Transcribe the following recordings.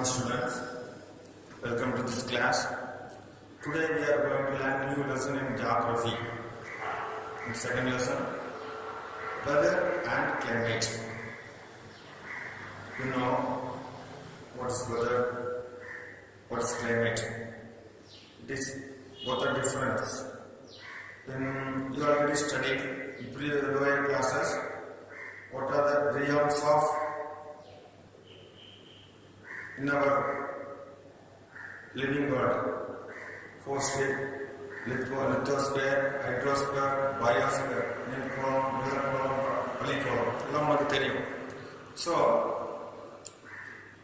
morning students, welcome to this class. Today we are going to learn new lesson in geography. In second lesson, weather and climate. You know what is weather, what is climate. It is both are different. When you already studied in lower classes, what are the realms of in our living world? Photosphere, lithosphere, hydrosphere, biosphere, neosphere, polysphere. So,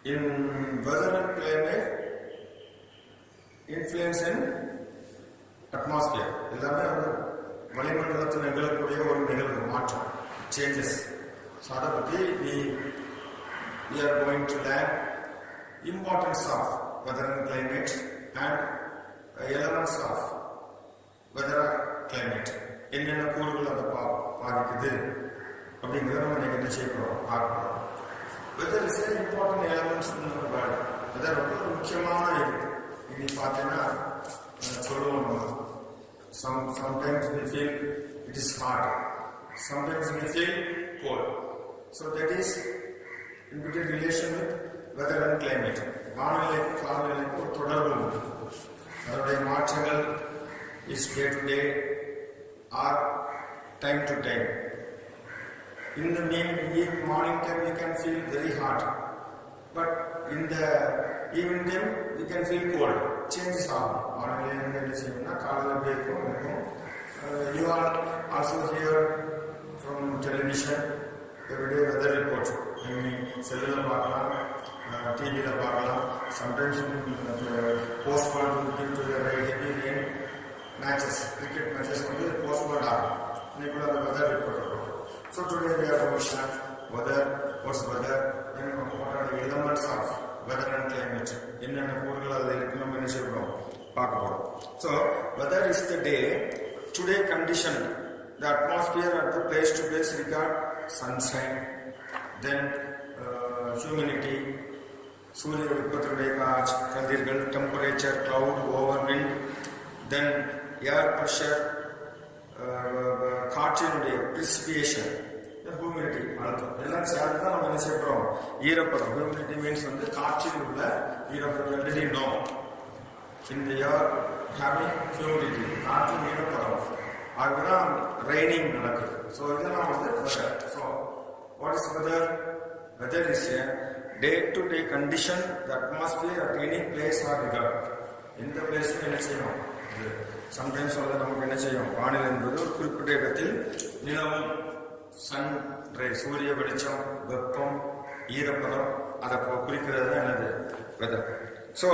in weather and climate, influence in atmosphere. எல்லாமே வந்து வளிமண்டலத்தில் நிகழக்கூடிய ஒரு நிகழ்வு மாற்றம், changes. So அதை பற்றி we are going to learn importance of weather and climate and elements of weather and climate. என்னென்ன கூறுகள் அதை பாதிக்குது அப்படிங்கிறத நம்ம இன்னைக்கு என்ன செய்யறோம் பார்க்கிறோம். Weather is an important element in the world. Weather ரொம்ப ஒரு முக்கியமான இது. இன்னைக்கு பார்த்தீங்கன்னா சொல்லுவோம், sometimes we feel it is hot, sometimes we feel cold. So that is in between relation with weather and climate. வானிலைக்கு காலநிலைக்கு ஒரு தொடர்பு உண்டு. அதனுடைய மாற்றங்கள் is day to day or time to time. In the morning time we can feel very hot, but in the evening time we can feel cold. Changes ஆகும். வானிலை என்ன செய்யணும்னா காலையில் எப்படி இருக்கும். You are also hear from television everyday weather report. செல்லில் பார்க்கலாம், டிவியில் பார்க்கலாம். Sometimes postponed due to the heavy rain matches, cricket matches வந்து postponed ஆகும். இன்னைக்குள்ள அந்த weather report இருக்கும். So today we are going to learn weather, what's weather, and what are the elements of weather and climate. என்னென்ன கூறுகள் அதில் இருக்கு நம்ம என்ன செய்யறோம் பார்க்க போறோம். So weather is the day today condition. The atmosphere at the place to place regard sunshine, then humidity, சூரிய வெப்பத்தினுடைய கதிர்கள், temperature, cloud, overwind, then air pressure, காற்றினுடைய precipitation, humidity, அழுத்தம் எல்லாம் சேர்த்து தான் நம்ம என்ன செய்யறோம் ஈரப்பதம். humidity means வந்து காற்றில் உள்ள ஈரப்பதம். already know in the air having humidity, காற்றின் ஈரப்பதம், அதுதான் raining நடக்குது. ஸோ இதெல்லாம் வந்து weather. So what is weather? Weather is a day-to-day condition, the atmosphere at any place or regard. எந்த பிளேஸ்ல என்ன செய்யும், சம்டைம்ஸ் வந்து நமக்கு என்ன செய்யும், வானிலை என்பது ஒரு குறிப்பிட்ட இடத்தில் நிலவும் சன் ரே, சூரிய வெளிச்சம், வெப்பம், ஈரப்பதம், அதை குறிக்கிறது தான் என்னது weather. So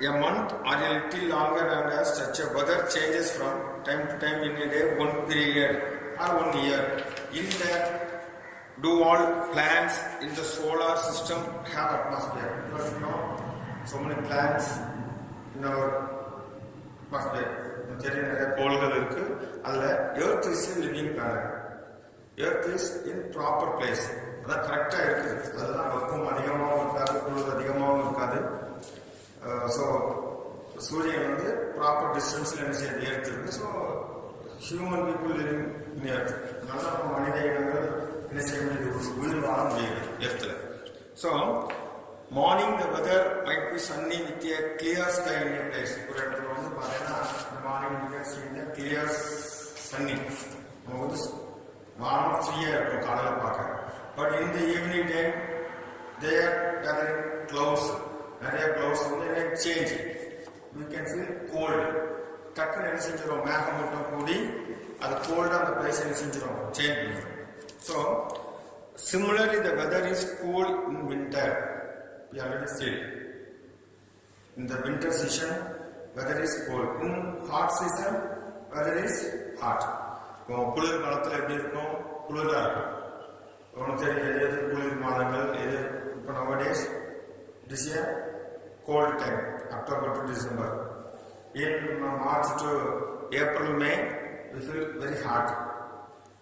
a month or a little longer and as such a weather changes from time to time in a day, one period or 1 year. In that, do all planets in the solar system have atmosphere? Because you know, so many planets in our atmosphere. நிறைய கோள்கள் இருக்கு. அதுல earth is a living planet. earth is in proper place. அதான் கரெக்டா இருக்குது. அதெல்லாம் வெப்பம் அதிகமாகவும் இருக்காது, குளிர் அதிகமாகவும் இருக்காது. ஸோ சூரியன் வந்து ப்ராப்பர் டிஸ்டன்ஸில் என்ன செய்ய எர்த் இருக்கு. So human people living in earth. அதனால நம்ம மனித இனங்கள் என்ன செய்ய முடியுது, உயிர் வாழ முடியுது எர்த்தில். So morning the weather might be sunny with a clear sky in a place. ஒரு இடத்துல வந்து பார்த்தீங்கன்னா இந்த மார்னிங் கிளியர் சன்னி, நம்ம வந்து வானம் ஃப்ரீயாக இருக்கும் காலையில் பார்க்க. பட் இந்த evening time there gathering clouds, நிறைய க்ளவுட்ஸ் வந்து change. We can feel cold. டக்குன்னு என்ன செஞ்சிடும், மேகமூட்டம் கூடி அது கோல்டாக அந்த பிளேஸ் என்ன செஞ்சிடும், சேஞ்ச் பண்ணிடும். So similarly the weather is cool in winter. We already feel in the winter season weather is cold. In hot season weather is hot. இப்போ குளிர் காலத்தில் எப்படி இருக்கும், குளிராக இருக்கும். உனக்கு தெரியும் எது குளிர் மாதங்கள் எது. இப்போ nowadays it is a cold time, October to December. In March to April, May, we feel very hot.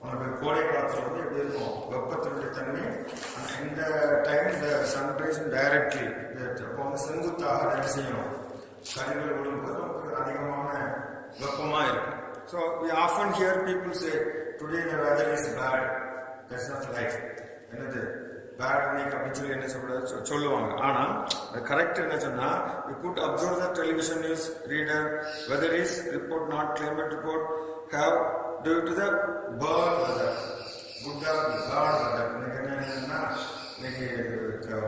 உனக்கு கோடை காலத்தில் வந்து எப்படி இருக்கும், வெப்பத்தினுடைய தன்மை. இந்த டைம் இந்த சன்ரைஸ் அண்ட் கதிர்கள் விழும்போது நமக்கு அதிகமான வெப்பமாக இருக்கும். So we often hear people say today the weather is bad. That's not right. என்னது பேட் இன்னைக்கு அப்படின்னு சொல்லி என்ன சொல்லுவாங்க. ஆனால் கரெக்ட் என்ன சொன்னா, you could observe the television news reader whether is report not climate report have due to the bad weather, good or bad weather. இன்னைக்கு என்னன்னா இன்னைக்கு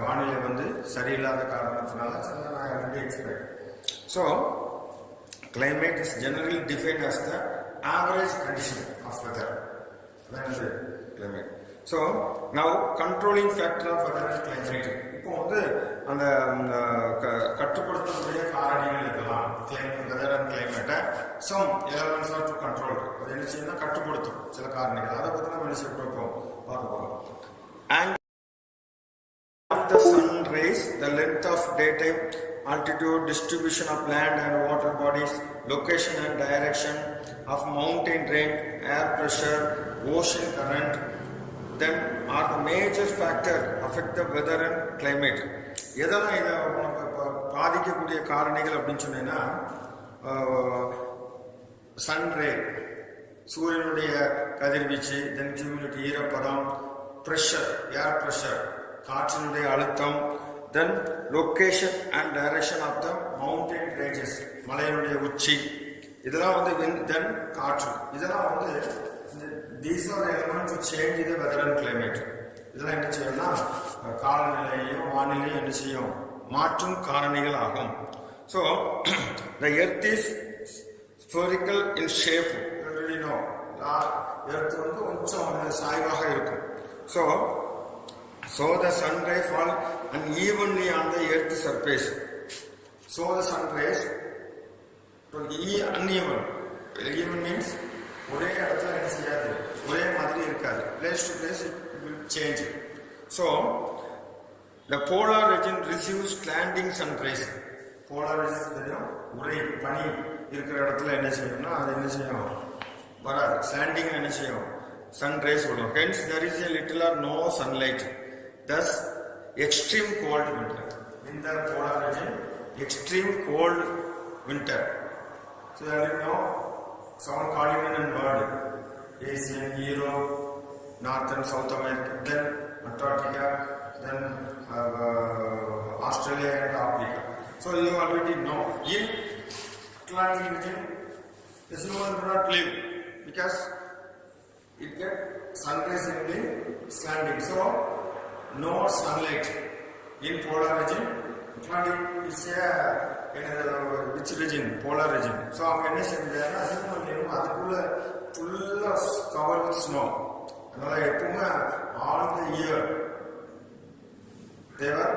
வானிலை வந்து சரியில்லாத காரணத்தினால I expect. So climate is generally defined as the average condition of weather. That is the climate. So now controlling factor of weather and climate. இப்போ வந்து அந்த கட்டுப்படுத்தக்கூடிய காரணிகள் இருக்கலாம். வெதர் அண்ட் கிளைமேட்டை some elements are to control. அது என்ன செய்யணும், கட்டுப்படுத்தும் சில காரணிகள். அதை பற்றி நம்ம என்ன செய்ய பார்க்க போகிறோம். And of the sun rays, the length of daytime, altitude, distribution of land and water bodies, location and direction of mountain range, air pressure, ocean current, then are the major factor affect the weather and climate. எதெல்லாம் இதை பாதிக்கக்கூடிய காரணிகள் அப்படின்னு சொன்னீங்கன்னா, sunray சூரியனுடைய கதிர்வீச்சு, then humidity ஈரப்பதம், pressure air pressure காற்றினுடைய அழுத்தம், then location and direction of the mountain ranges மலையினுடைய உச்சி, இதெல்லாம் வந்து விண்ட், தென் காற்று, இதெல்லாம் வந்து these are elements to change the weather and climate. இதெல்லாம் என்ன செய்யணும்னா காலநிலையையும் வானிலையும் என்ன செய்யும், மாற்றும் காரணிகள் ஆகும். So the earth is spherical in shape. You already know. earth வந்து கொஞ்சம் சாய்வாக இருக்கும். So the sun rays fall unevenly on the earth surface. So the sun rays uneven. Uneven means ஒரே இடத்துல என்ன செய்யாது, ஒரே மாதிரி இருக்காது. Place to place it will change. So the polar region receives slanting sun rays. Polar region தெரியும், ஒரே பனி இருக்கிற இடத்துல என்ன செய்யும்னா அது என்ன செய்யும், வராது. slanting என்ன செய்யும், sun rays வரும். Hence there is a little or no sunlight. Thus extreme cold winter. In the polar region, extreme cold winter. So you know seven continent world: Asia, Europe, North and South America, then Antarctica, then Australia and Africa. So you already know. In Atlantic region, this no one will not live because it gets sunrise only slanting. So no sunlight in polar region. Atlantic is which region? Polar region. So அவங்க என்ன செஞ்சாங்கன்னா, அதுக்குள்ள ஃபுல்லா cover with snow. அதனால எப்பவுமே all the year there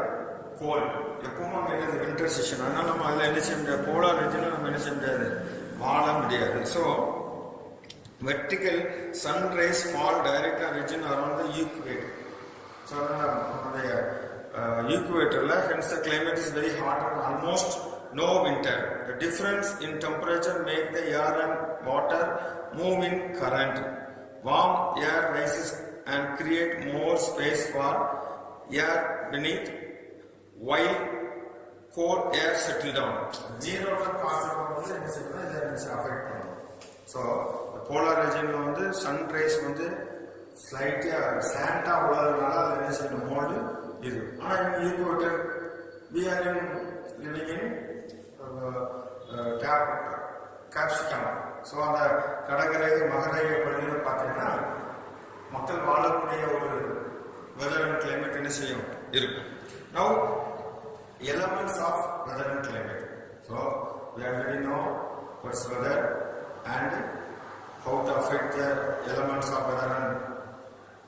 cold. எப்பவுமே அங்கே என்னது வின்டர் சீசன். அதனால நம்ம அதில் என்ன செய்ய முடியாது, போலார் ரீஜனில் நம்ம என்ன செய்ய முடியாது, வாழ முடியாது. So vertical sun rays fall direct on region around the equator. So நம்மளுடைய equatorல, hence the climate is very hot and almost no winter. The difference in temperature make the air and water move in current. Warm air rises and create more space for air beneath, while cold air settle down. Zero காற்று என்ன செய்யணும், இதை affect பண்ணும். So polar ரீஜன்ல வந்து Sun race வந்து ஸ்லைட்டா ஸ்லாண்டா உள்ளதுனால அது என்ன செய்யணும், மோல்டு இது. ஆனால் equator we are living in capsicum. So அந்த கடற்கரை மகரேகை பகுதியில் பார்த்தீங்கன்னா மக்கள் வாழக்கூடிய ஒரு வெதர் அண்ட் கிளைமேட் என்ன செய்யும், இருக்கும். Now elements of weather and climate. So we already know what's weather and how to affect the elements of weather and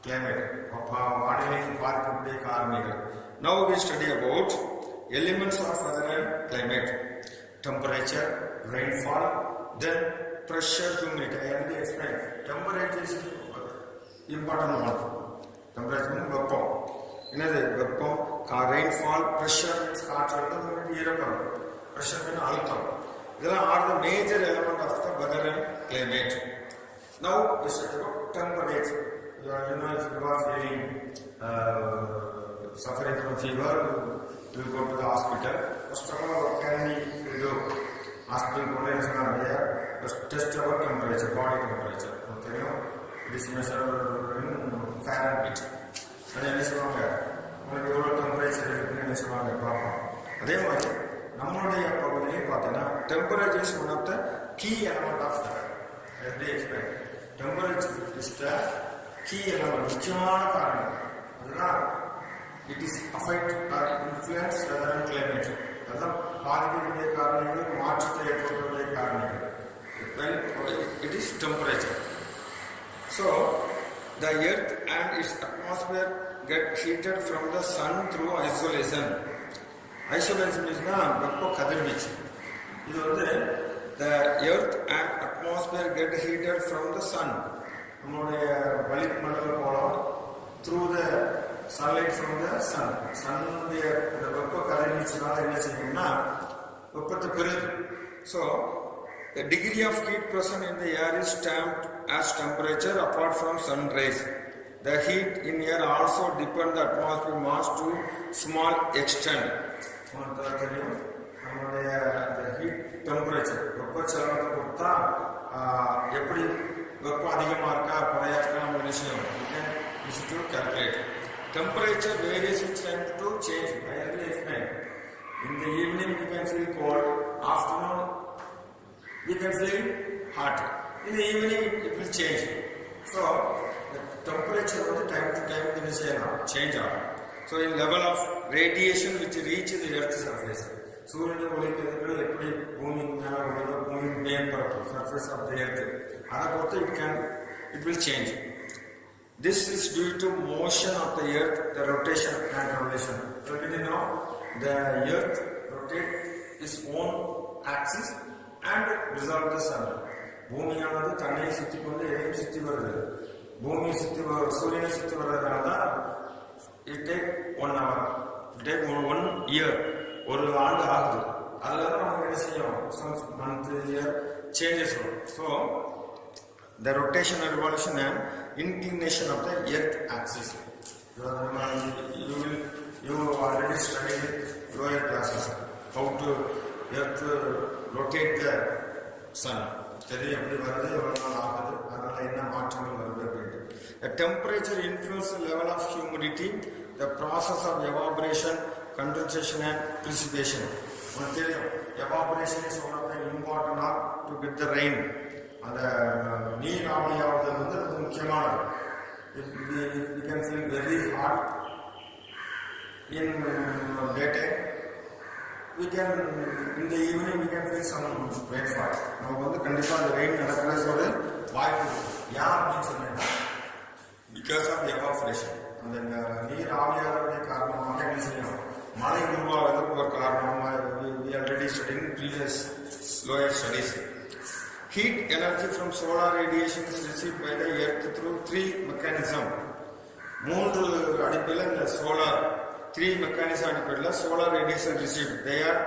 climate. வானிலை பார்க்கக்கூடிய காரணிகள். Now we study about elements of weather and climate: temperature, rainfall, then pressure, humidity. I already explained. Temperature is important one. Temperature means வெப்பம். என்னது வெப்பம், rainfall, pressure means காற்றழுத்தம், ஈரப்பதம், pressure means அழுத்தம். இதெல்லாம் are the major element of the weather and climate. Now we study about temperature. You know, if you are feeling suffering from fever, you will go to the hospital. First of all, what can be you hospital contains test our temperature, body temperature. Okay, it is measured in Fahrenheit. அது என்ன சொல்லுவாங்க, உங்களுக்கு எவ்வளோ temperature இருக்குன்னு என்ன சொல்லுவாங்க பார்ப்போம். அதே மாதிரி நம்மளுடைய பகுதியிலையும் பார்த்தீங்கன்னா temperature is one of the key element of எப்படி explain. Temperature is the key element, முக்கியமான காரணம். அதுதான் it is affect or influence weather and climate. அதுதான் பாதிக்கக்கூடிய காரணிகள், மாற்றத்தை ஏற்படுத்தக்கூடிய காரணிகள். It is temperature. So the earth and its atmosphere get heated from the sun through isolation. Isolation is வெப்ப கதிர்வீச்சு. இது வந்து the earth and atmosphere get heated from the sun. நம்மளுடைய வளிமண்டல கோளம் through the sunlight from the sun. சன்னுடைய வெப்ப கதிர்வீச்சுனால என்ன செய்யும்னா வெப்பத்தை பெறுது. So the degree of heat present in the air is stamped as temperature apart from sun rays. The heat in air also depend the atmosphere mass to small extent. நம்முடைய heat temperature வெப்பச்சலனத்தை பொறுத்தா எப்படி வெப்பம் அதிகமாக இருக்கா குறையா இருக்கா நம்ம விஷயம் to calculate. Temperature varies with time to change. I already explained. In the evening you can feel cold, afternoon you can feel hot. In the evening it will change. So the temperature of the time to time change. So in level of radiation which reach the earth's surface. சூரியனுடைய ஒளிக்கதிர்கள் எப்படி பூமிக்கு மேலே உள்ளதோ, பூமியின் மேற்பரப்பு surface of the earth, அதை பொறுத்து it will change. This is due to motion of the earth, the rotation and revolution. So did you know the earth rotates its own axis and resolve the sun. பூமியானது தன்னை சுற்றி கொண்டு எதையும் சுற்றி வருது. பூமியை சுற்றி சூரியனை சுற்றி வர்றதுனால it take 1 hour, it take 1 year, ஒரு ஆண்டு ஆகுது. அதில் தான் நமக்கு என்ன செய்யும், மந்த் இயர் சேஞ்சஸ் வரும். So the rotation and revolution and inclination of the earth axis. You already studied lower classes how to earth rotate the sun. தெரியும் எப்படி வருது, எவ்வளோ நாள் ஆகுது, அதனால என்ன மாற்றங்கள் வருது அப்படின்ட்டு. The temperature influences the level of humidity, the process of evaporation, condensation and precipitation. உங்களுக்கு தெரியும் evaporation is one of the important to get the rain. அந்த நீர் ஆவியாவது வந்து ரொம்ப முக்கியமானது. We can feel very hot in daytime. We can in the evening we can feel some rainfall. நமக்கு வந்து கண்டிப்பா அந்த ரெயின் நடக்கிறது ஒரு வாய்ப்பு இருக்கு. ஏன் அப்படின்னு சொன்னீங்கன்னா பிகாஸ் ஆஃப் எவாபரேஷன். அந்த நீர் ஆவியாதனுடைய காரணமாக என்ன செய்யும், மழை உருவாவதற்கு ஒரு காரணமாக we already studied in previous lower studies. Heat energy from solar radiation is received by the earth through 3 mechanisms. 3 அடிப்படையில் இந்த சோலார் 3 mechanism அடிப்படையில் solar radiation received. They are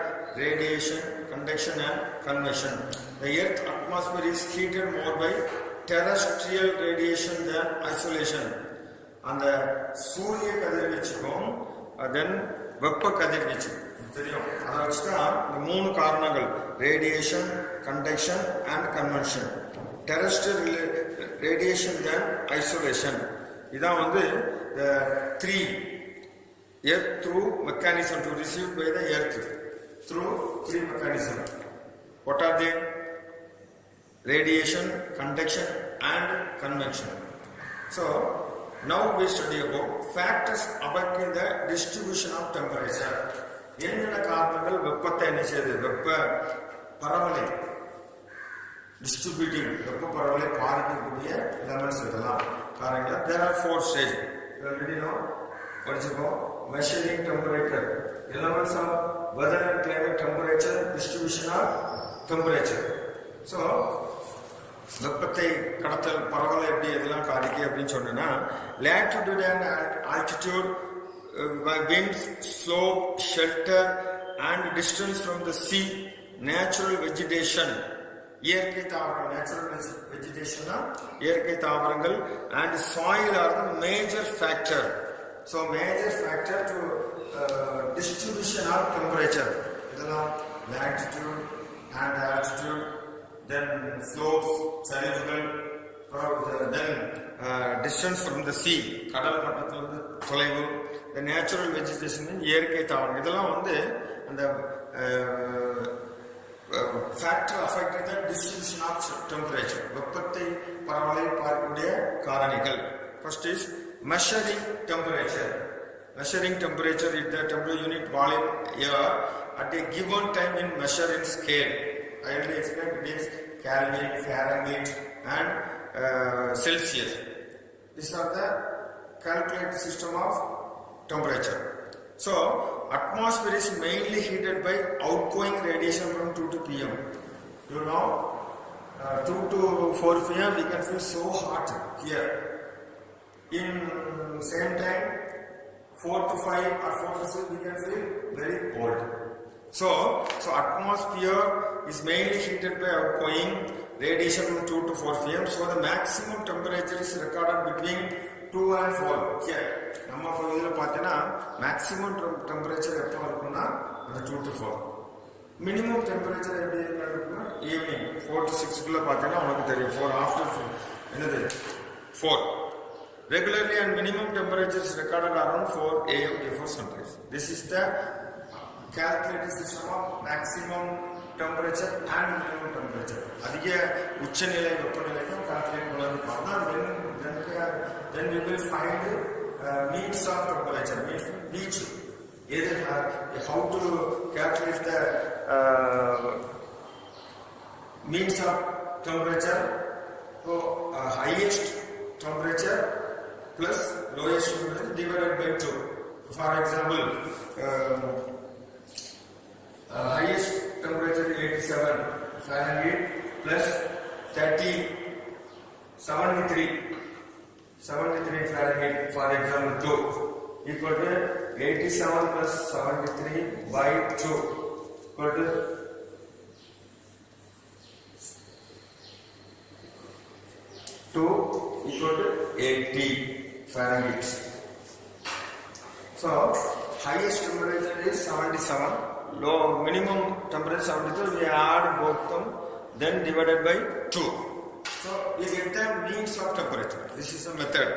radiation, conduction and convection. The earth atmosphere is heated more by terrestrial radiation than isolation. அந்த சூரிய கதிர்வீச்சுக்கும் then வெப்ப கதிர்வீச்சு தெரியும். அதை வச்சுதான் இந்த 3 காரணங்கள் radiation, conduction and convention. Terrestrial radiation then isolation. இதான் வந்து the 3 earth through mechanism to receive by the earth through 3 mechanism. What are they? Radiation, conduction and convection. So now we study about factors affecting the distribution of temperature. என்னென்ன காரணங்கள் வெப்பத்தை என்ன செய்யுது, வெப்ப பரவலை distributing, வெப்ப பரவலை பாதிக்கக்கூடிய எலமெண்ட்ஸ் இதெல்லாம் காரணங்கள். There are 4 stages. You already know. படிச்சுப்போம். Measuring temperature, elements of weather and climate, temperature, distribution of temperature. So வெப்பத்தை கடத்தல் பரவலை எப்படி எதெல்லாம் காரிக்கை அப்படின்னு சொன்னா latitude and altitude, winds, slope, shelter and distance from the sea, natural vegetation, இயற்கை தாவரங்கள், natural vegetation இயற்கை தாவரங்கள் and soil are the major factor. So major factor to distribution of temperature. இதெல்லாம் latitude and altitude, then slopes, சரிவுகள், then distance from the sea, கடல் மட்டத்திலிருந்து தொலைவு, the natural vegetation, இயற்கை தாவரம், இதெல்லாம் வந்து அந்த factor affecting the distribution of temperature, வெப்பத்தை பரவலை பார்க்கக்கூடிய காரணிகள். First is measuring temperature. Measuring temperature is the temperature unit volume air at a given time in measuring scale. I already explained it is Kelvin, Fahrenheit and Celsius. These are the calculated system of temperature. So, atmosphere is mainly heated by outgoing radiation from 2 to pm. You know, 2 to 4 pm we can feel so hot here. In same time, 4 to 5 or 4 to 6 we can feel very cold. So atmosphere is mainly heated by outgoing radiation from 2 to 4 pm. So the maximum temperature is recorded between 2 and 4 here. நம்ம இதுல பார்த்தீங்கன்னா maximum temperature எப்போ இருக்கும்னா அந்த 2 to 4. Minimum temperature எப்படி இருக்கும்னா evening 4 to 6 குள்ள பார்த்தீங்கன்னா உங்களுக்கு தெரியும் 4 after என்னது 4. Regularly and minimum temperature is recorded around 4 am before sunrise. This is the calculated system of maximum temperature and minimum temperature. அதிக உச்சநிலை வெப்பநிலையும் calculate பண்ணது பார்த்தா then we will find means of temperature, means how to calculate the means of temperature. So highest temperature plus lowest temperature divided by 2. For example, highest temperature 87 Fahrenheit plus 73 Fahrenheit, for example 2 equal to 87 plus 73 by 2 equal to 2 equal to 80 Fahrenheit. So highest temperature is 77, low minimum temperature 72. We add both them, then divided by 2. So we get the means of temperature. This is a method.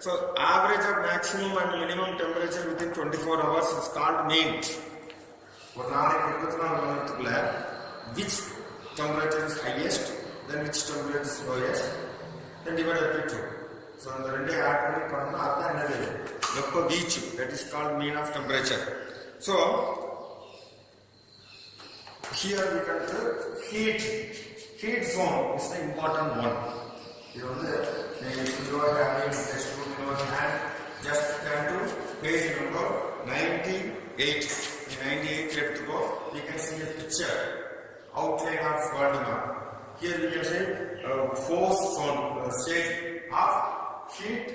So average of maximum and minimum temperature within 24 hours is called means. For which temperature is highest, then which temperature is lowest, then divided by 2. So the ரெண்டே add பண்ணி பண்ணா அதான் என்னது வெப்ப வீச்சு, that is called mean of temperature. So here we can do heat zone is the important one. You know, if you are having textbook in your hand, just turn to page number 98. In 98 let's go, we can see a picture outline of world map. Here we can say force zone, state of heat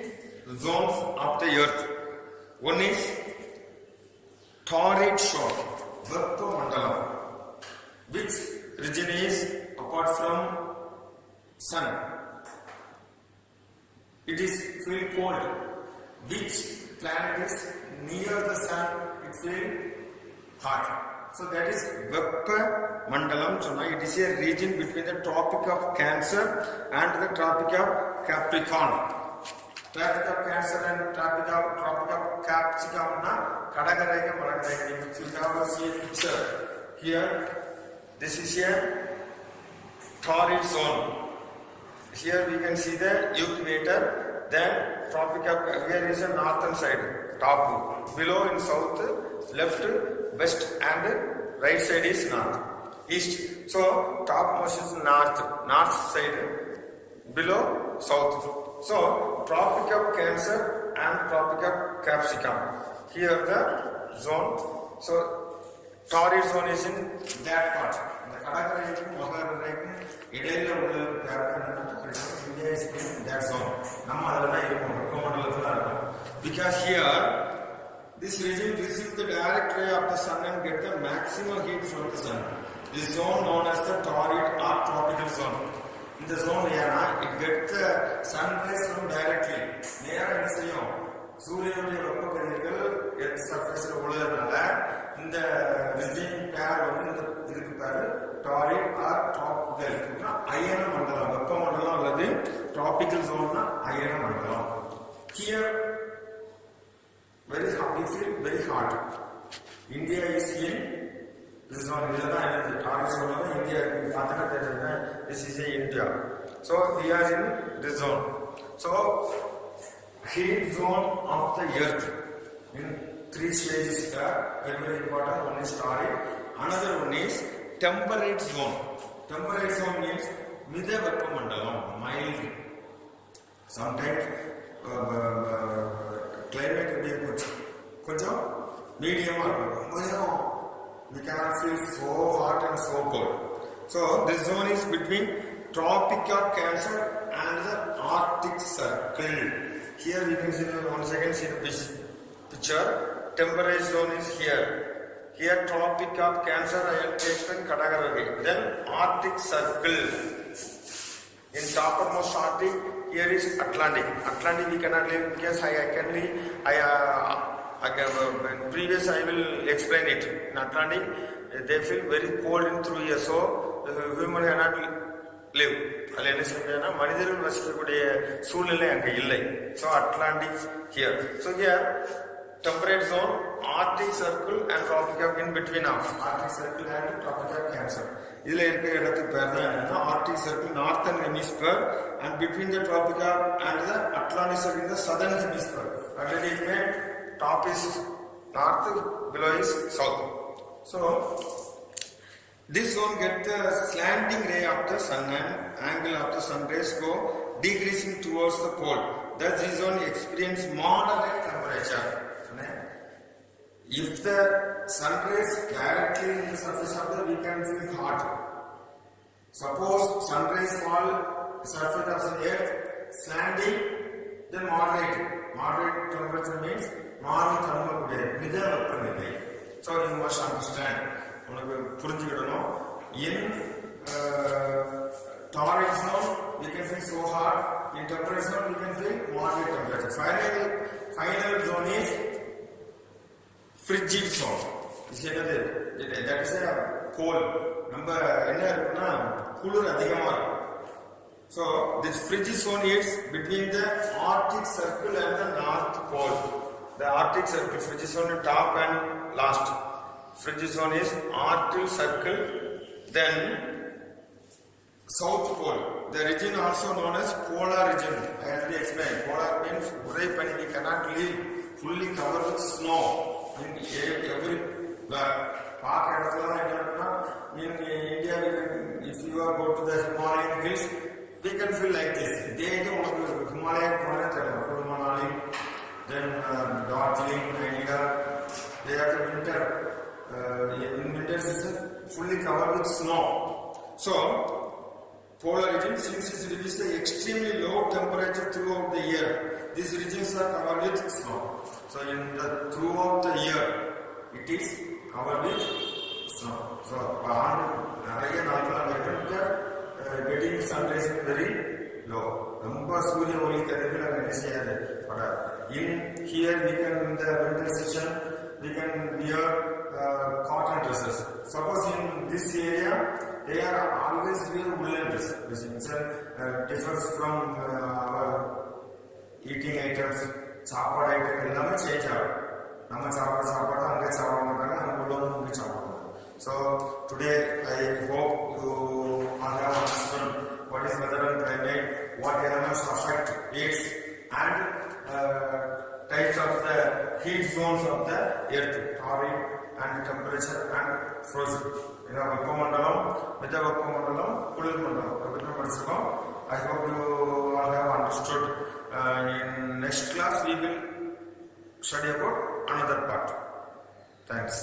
zones of the earth. One is torrid zone, Veppa Mandalam, which region is apart from sun. It is feel cold. Which planet is near the sun, it feel hot. So that is Veppa Mandalam. So now it is a region between the Tropic of Cancer and the Tropic of Capricorn. Tropic of Cancer and Tropic of Capricorn na Kadagarai Malagarai. If you have see a picture here, this is a torrid zone. Here we can see the equator. Then Tropic of here is a northern side, top. Below in south, left, west and right side is north, east. So topmost is north side, below south. So Tropic of Cancer and Tropic of Capricorn. Here the zone. So torrid zone is in that part. The Kadagarai, Mahararai, India is in that zone. Because here this region receives the direct ray of the sun and get the maximum heat from the sun. This zone known as the torrid or tropical zone. In the zone it gets the sun rays from directly. Near in the சூரியனுடைய வெப்ப கதிர்கள் earth சர்ஃபேஸ்ல விழுறதுனால இந்த visiting பேர் வந்து இதுக்கு torrid or tropical. Ayana Mandalam, Veppa Mandalam அல்லது tropical zone Ayana Mandalam. Here very hot, we feel very hot. India is in this zone. The torrid zone India. This is India. So we are in this zone. So heat zone of the earth in 3 stages are very important. One is torrid, another one is temperate zone. Temperate zone means Midha Veppa Mandalam, mild. Sometimes climate will be good, medium or we cannot feel so hot and so cold. So this zone is between Tropic of Cancer and the Arctic Circle. Here we can see once again see the picture. Temperate zone is here. Here Tropic of Cancer I will explain Kadagaravi. Then Arctic Circle. In topmost Arctic, here is Atlantic. Atlantic we cannot live because previous I will explain it. In Atlantic they feel very cold in through here, so human cannot live. மனிதர்கள் வசிக்கக்கூடிய சூழ்நிலை அங்கே இல்லை. So Atlantic here. So here temperate zone, Arctic Circle and Tropic of in between of Arctic Circle and Tropic of Cancer. இதுல இருக்கிற இடத்துக்கு பேர் தான் என்னன்னா Arctic Circle northern hemisphere and between the Tropic of and the Atlantic Circle in the southern hemisphere. Already explained, top is north, below is south. So this zone get the slanting ray of the sun and angle of the sun rays go decreasing towards the pole. Thus this zone experience moderate temperature. If the sun rays directly in the surface of the, we can feel hot. Suppose sun rays fall surface of the earth slanting, then moderate. Moderate temperature means normal thermal Midha Veppa Nilai. So you must understand. In torrid zone we can feel so hot, in temperate zone we can feel moderate temperature. Final zone is frigid zone. That is a cold. So this frigid zone is between the Arctic Circle and the North Pole. The Arctic Circle, frigid zone top and last. Frigid zone is Arctic Circle, then South Pole. The region also known as polar region. I already explained. Polar means we cannot live fully covered with snow in every park. In India, if you are go to the Himalayan hills, we can feel like this. They don't Himalayan Manali, then Darjeeling, Nainital. They have the winter. In winter season fully covered with snow. So polar region, since it is the extremely low temperature throughout the year, these regions are covered with snow. So in the throughout the year it is covered with snow. So getting sunrise is very low. In here we can in the winter season we can wear cotton dresses. Suppose in this area they are always wear woolen dress. This differs from our eating items. Chapad item ellame change aagum. Namma chapad anga chapad maatanga angulonu unga chapad. So today I hope you all have understood what is weather and climate, what elements affect it, and types of the heat zones of the earth, torrid and temperature and frozen. Veppa Mandalam, Midha Veppa Mandalam, Kulil Mandalam. I hope you all have understood. In next class we will study about another part. Thanks.